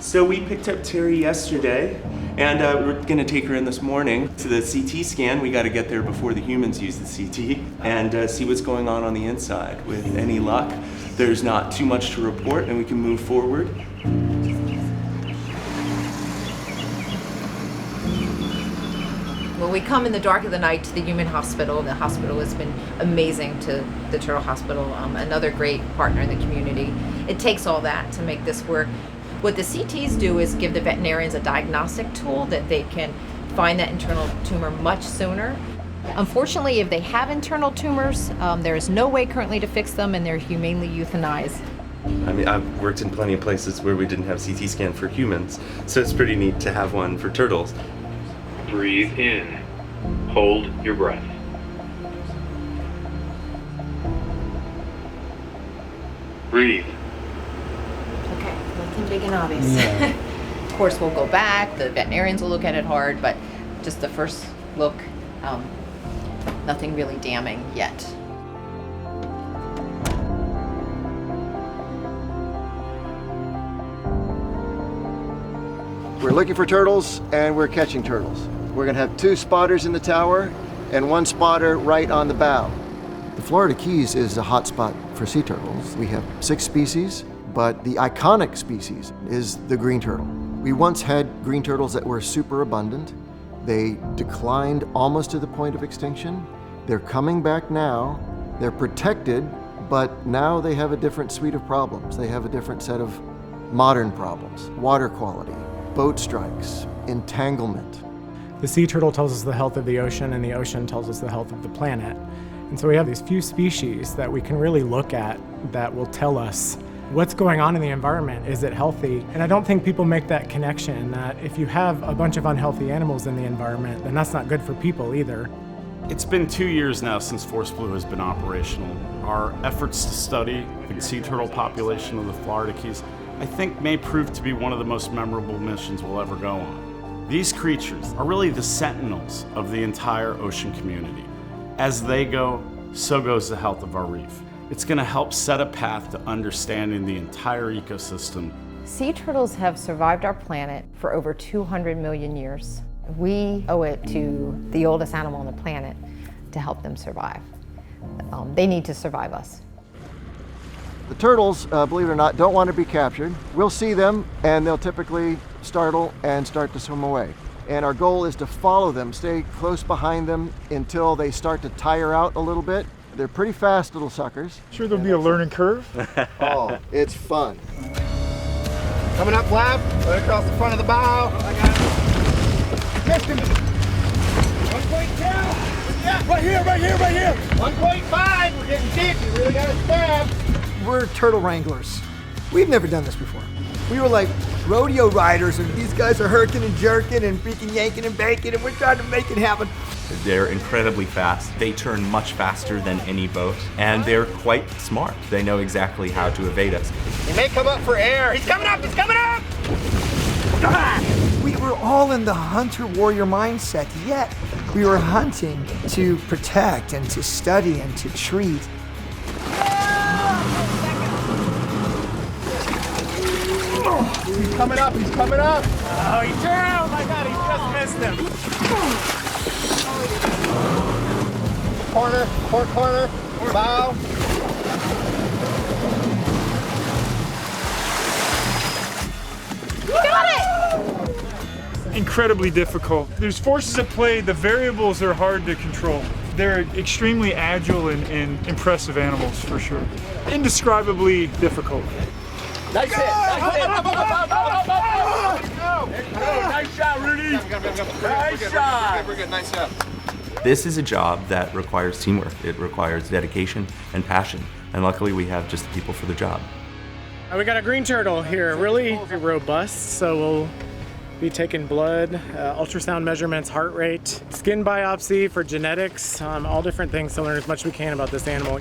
So we picked up Terry yesterday, and we're gonna take her in this morning to the CT scan. We gotta get there before the humans use the CT and see what's going on the inside. With any luck, there's not too much to report and we can move forward. Well, we come in the dark of the night to the human hospital. The hospital has been amazing to the Turtle Hospital, another great partner in the community. It takes all that to make this work. What the CTs do is give the veterinarians a diagnostic tool that they can find that internal tumor much sooner. Unfortunately, if they have internal tumors, there is no way currently to fix them and they're humanely euthanized. I mean, I've worked in plenty of places where we didn't have CT scan for humans, so it's pretty neat to have one for turtles. Breathe in. Hold your breath. Breathe. Okay, nothing big and obvious. Yeah. Of course, we'll go back, the veterinarians will look at it hard, but just the first look, nothing really damning yet. We're looking for turtles and we're catching turtles. We're gonna have 2 spotters in the tower and 1 spotter right on the bow. The Florida Keys is a hotspot for sea turtles. We have 6 species, but the iconic species is the green turtle. We once had green turtles that were super abundant. They declined almost to the point of extinction. They're coming back now. They're protected, but now they have a different suite of problems. They have a different set of modern problems. Water quality, boat strikes, entanglement. The sea turtle tells us the health of the ocean, and the ocean tells us the health of the planet. And so we have these few species that we can really look at that will tell us what's going on in the environment. Is it healthy? And I don't think people make that connection that if you have a bunch of unhealthy animals in the environment, then that's not good for people either. It's been 2 years now since Force Blue has been operational. Our efforts to study the sea turtle population of the Florida Keys, I think, may prove to be one of the most memorable missions we'll ever go on. These creatures are really the sentinels of the entire ocean community. As they go, so goes the health of our reef. It's going to help set a path to understanding the entire ecosystem. Sea turtles have survived our planet for over 200 million years. We owe it to the oldest animal on the planet to help them survive. They need to survive us. The turtles, believe it or not, don't want to be captured. We'll see them and they'll typically startle and start to swim away. And our goal is to follow them, stay close behind them until they start to tire out a little bit. They're pretty fast little suckers. Sure there'll be a learning curve? Oh, it's fun. Coming up, Lab, right across the front of the bow. I got it. Missed him. 1.2. Yeah, right here. 1.5. We're getting deep. You really got to stab. We're turtle wranglers. We've never done this before. We were like rodeo riders, and these guys are herking and jerking and freaking yanking and banking, and we're trying to make it happen. They're incredibly fast. They turn much faster than any boat, and they're quite smart. They know exactly how to evade us. He may come up for air. He's coming up. We were all in the hunter-warrior mindset, yet we were hunting to protect and to study and to treat. He's coming up. Oh, he turned! Oh my God, he just missed him. Corner, bow. You got it! Incredibly difficult. There's forces at play. The variables are hard to control. They're extremely agile and impressive animals, for sure. Indescribably difficult. Nice hit. Nice shot, Rudy. Nice shot. We're good. Nice job. This is a job that requires teamwork. It requires dedication and passion. And luckily we have just the people for the job. We got a green turtle here, really robust, so we'll be taking blood, ultrasound measurements, heart rate, skin biopsy for genetics, all different things to learn as much as we can about this animal.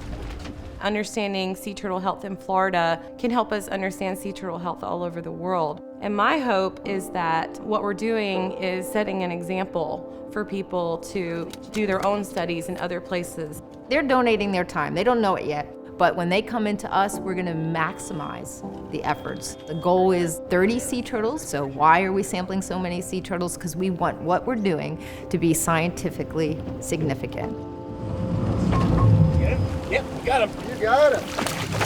Understanding sea turtle health in Florida can help us understand sea turtle health all over the world. And my hope is that what we're doing is setting an example for people to do their own studies in other places. They're donating their time. They don't know it yet, But when they come into us, we're gonna maximize the efforts. The goal is 30 sea turtles, so why are we sampling so many sea turtles? Because we want what we're doing to be scientifically significant. Get him? Yep, got him. You got it.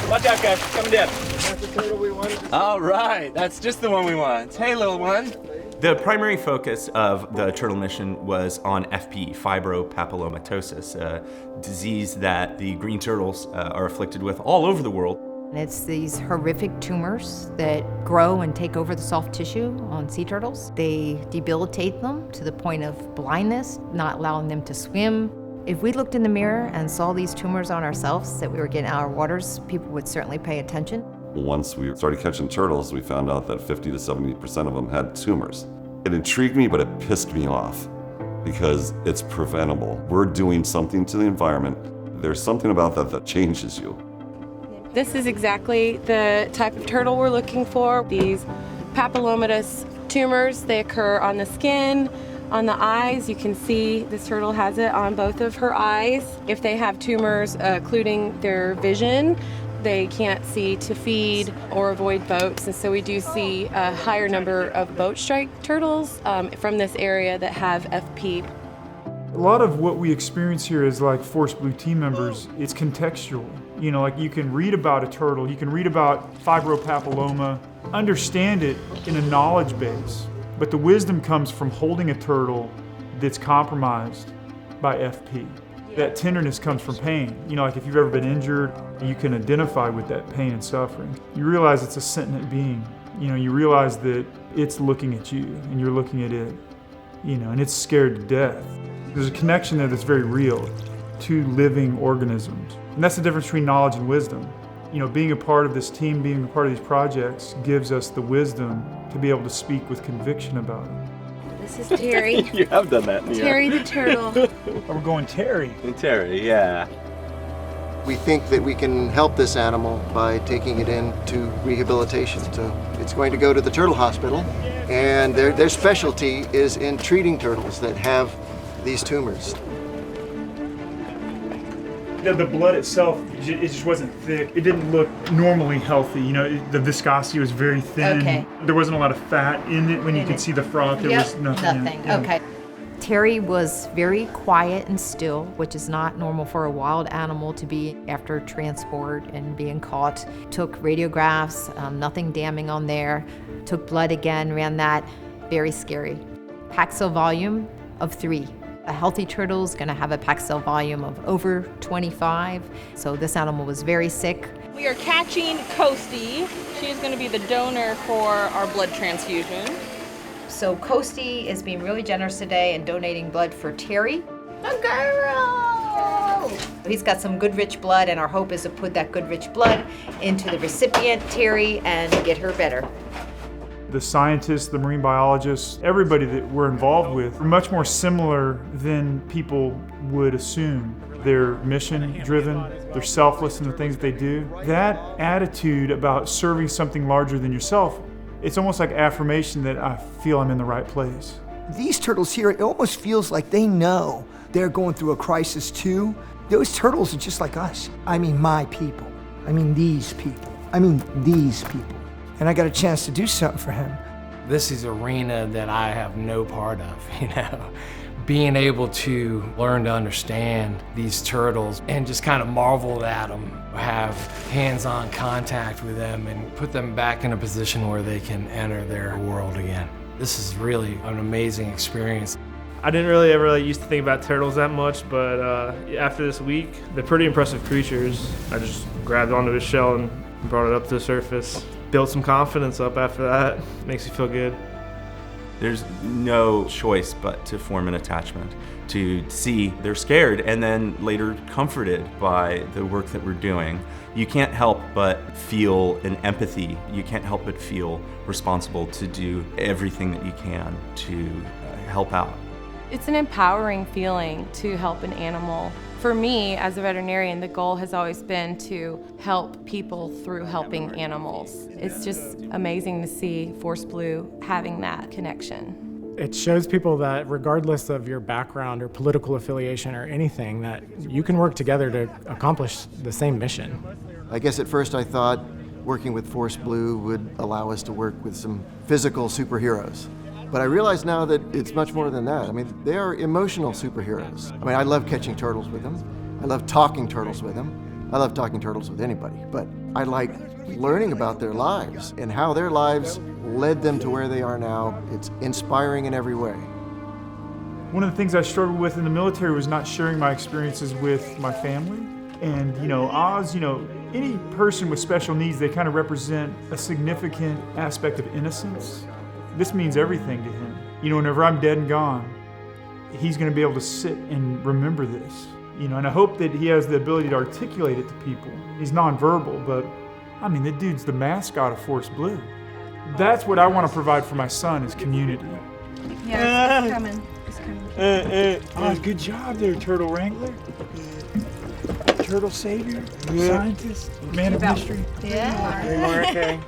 Watch out, guys. Coming down. That's the turtle we wanted to see. All right, that's just the one we want. Hey, little one. The primary focus of the turtle mission was on FP, fibropapillomatosis, a disease that the green turtles are afflicted with all over the world. And it's these horrific tumors that grow and take over the soft tissue on sea turtles. They debilitate them to the point of blindness, not allowing them to swim. If we looked in the mirror and saw these tumors on ourselves that we were getting out of our waters, people would certainly pay attention. Once we started catching turtles, we found out that 50 to 70% of them had tumors. It intrigued me, but it pissed me off because it's preventable. We're doing something to the environment. There's something about that that changes you. This is exactly the type of turtle we're looking for. These papillomatous tumors, they occur on the skin, on the eyes. You can see this turtle has it on both of her eyes. If they have tumors occluding their vision, they can't see to feed or avoid boats, and so we do see a higher number of boat strike turtles from this area that have FP. A lot of what we experience here is like Force Blue team members, it's contextual. You know, like you can read about a turtle, you can read about fibropapilloma, understand it in a knowledge base, but the wisdom comes from holding a turtle that's compromised by FP. That tenderness comes from pain. You know, like if you've ever been injured, you can identify with that pain and suffering. You realize it's a sentient being. You know, you realize that it's looking at you and you're looking at it, you know, and it's scared to death. There's a connection there that's very real to living organisms. And that's the difference between knowledge and wisdom. You know, being a part of this team, being a part of these projects gives us the wisdom to be able to speak with conviction about it. This is Terry. You have done that, Mia. Terry the turtle. Oh, we're going Terry. And Terry, yeah. We think that we can help this animal by taking it into rehabilitation. So it's going to go to the turtle hospital, and their specialty is in treating turtles that have these tumors. The blood itself, it just wasn't thick. It didn't look normally healthy. You know, the viscosity was very thin. Okay. There wasn't a lot of fat in it. When you could see the froth, there was nothing. in it. Yeah. Okay. Terry was very quiet and still, which is not normal for a wild animal to be after transport and being caught. Took radiographs, nothing damning on there. Took blood again, ran that. Very scary. Paxil volume of 3. A healthy turtle is going to have a Paxil volume of over 25. So this animal was very sick. We are catching Coasty. She is going to be the donor for our blood transfusion. So Coasty is being really generous today and donating blood for Terry. A girl! He's got some good rich blood, and our hope is to put that good rich blood into the recipient, Terry, and get her better. The scientists, the marine biologists, everybody that we're involved with are much more similar than people would assume. They're mission-driven, they're selfless in the things that they do. That attitude about serving something larger than yourself, it's almost like affirmation that I feel I'm in the right place. These turtles here, it almost feels like they know they're going through a crisis too. Those turtles are just like us. I mean, my people. I mean, these people. I mean, these people. And I got a chance to do something for him. This is an arena that I have no part of, you know. Being able to learn to understand these turtles and just kind of marvel at them, have hands-on contact with them and put them back in a position where they can enter their world again. This is really an amazing experience. I didn't really ever used to think about turtles that much, but after this week, they're pretty impressive creatures. I just grabbed onto his shell and brought it up to the surface. Built some confidence up after that. Makes you feel good. There's no choice but to form an attachment, to see they're scared and then later comforted by the work that we're doing. You can't help but feel an empathy. You can't help but feel responsible to do everything that you can to help out. It's an empowering feeling to help an animal. For me, as a veterinarian, the goal has always been to help people through helping animals. It's just amazing to see Force Blue having that connection. It shows people that regardless of your background or political affiliation or anything, that you can work together to accomplish the same mission. I guess at first I thought working with Force Blue would allow us to work with some physical superheroes. But I realize now that it's much more than that. I mean, they are emotional superheroes. I mean, I love catching turtles with them. I love talking turtles with them. I love talking turtles with anybody. But I like learning about their lives and how their lives led them to where they are now. It's inspiring in every way. One of the things I struggled with in the military was not sharing my experiences with my family. And, Oz, any person with special needs, they kind of represent a significant aspect of innocence. This means everything to him. Whenever I'm dead and gone, he's going to be able to sit and remember this. And I hope that he has the ability to articulate it to people. He's nonverbal, but the dude's the mascot of Force Blue. That's what I want to provide for my son, is community. Yeah, it's coming. It's coming. Oh, good job there, Turtle Wrangler. Turtle Savior, Scientist, Man of Mystery. Yeah. Okay.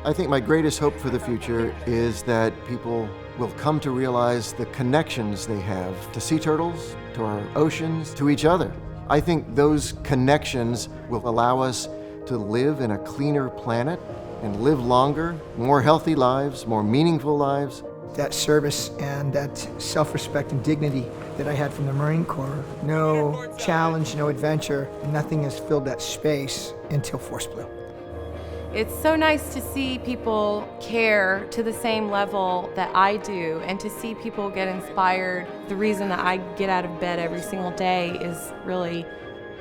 I think my greatest hope for the future is that people will come to realize the connections they have to sea turtles, to our oceans, to each other. I think those connections will allow us to live in a cleaner planet and live longer, more healthy lives, more meaningful lives. That service and that self-respect and dignity that I had from the Marine Corps, no challenge, no adventure, nothing has filled that space until Force Blue. It's so nice to see people care to the same level that I do, and to see people get inspired. The reason that I get out of bed every single day is really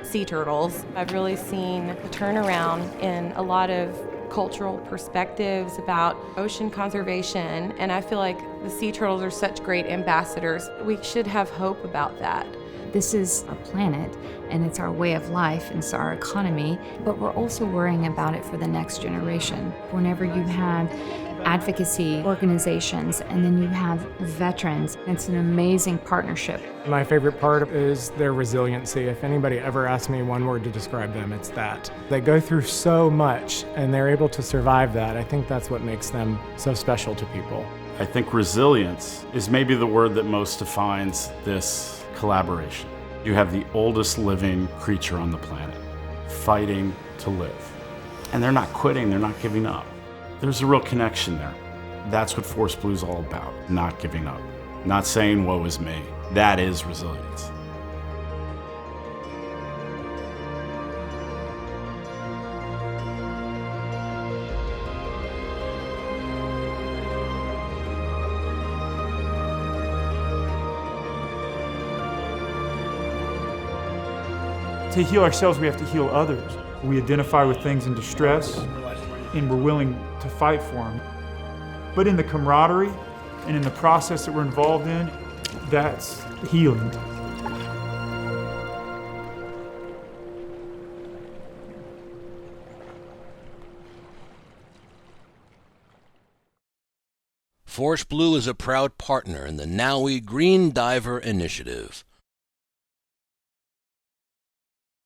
sea turtles. I've really seen a turnaround in a lot of cultural perspectives about ocean conservation, and I feel like the sea turtles are such great ambassadors. We should have hope about that. This is a planet, and it's our way of life, and it's our economy, but we're also worrying about it for the next generation. Whenever you have advocacy organizations and then you have veterans, it's an amazing partnership. My favorite part is their resiliency. If anybody ever asks me one word to describe them, it's that. They go through so much and they're able to survive that. I think that's what makes them so special to people. I think resilience is maybe the word that most defines this collaboration. You have the oldest living creature on the planet fighting to live. And they're not quitting, they're not giving up. There's a real connection there. That's what Force Blue is all about, not giving up. Not saying, woe is me. That is resilience. To heal ourselves, we have to heal others. We identify with things in distress, and we're willing to fight for them. But in the camaraderie and in the process that we're involved in, that's healing. Force Blue is a proud partner in the NAUI Green Diver Initiative.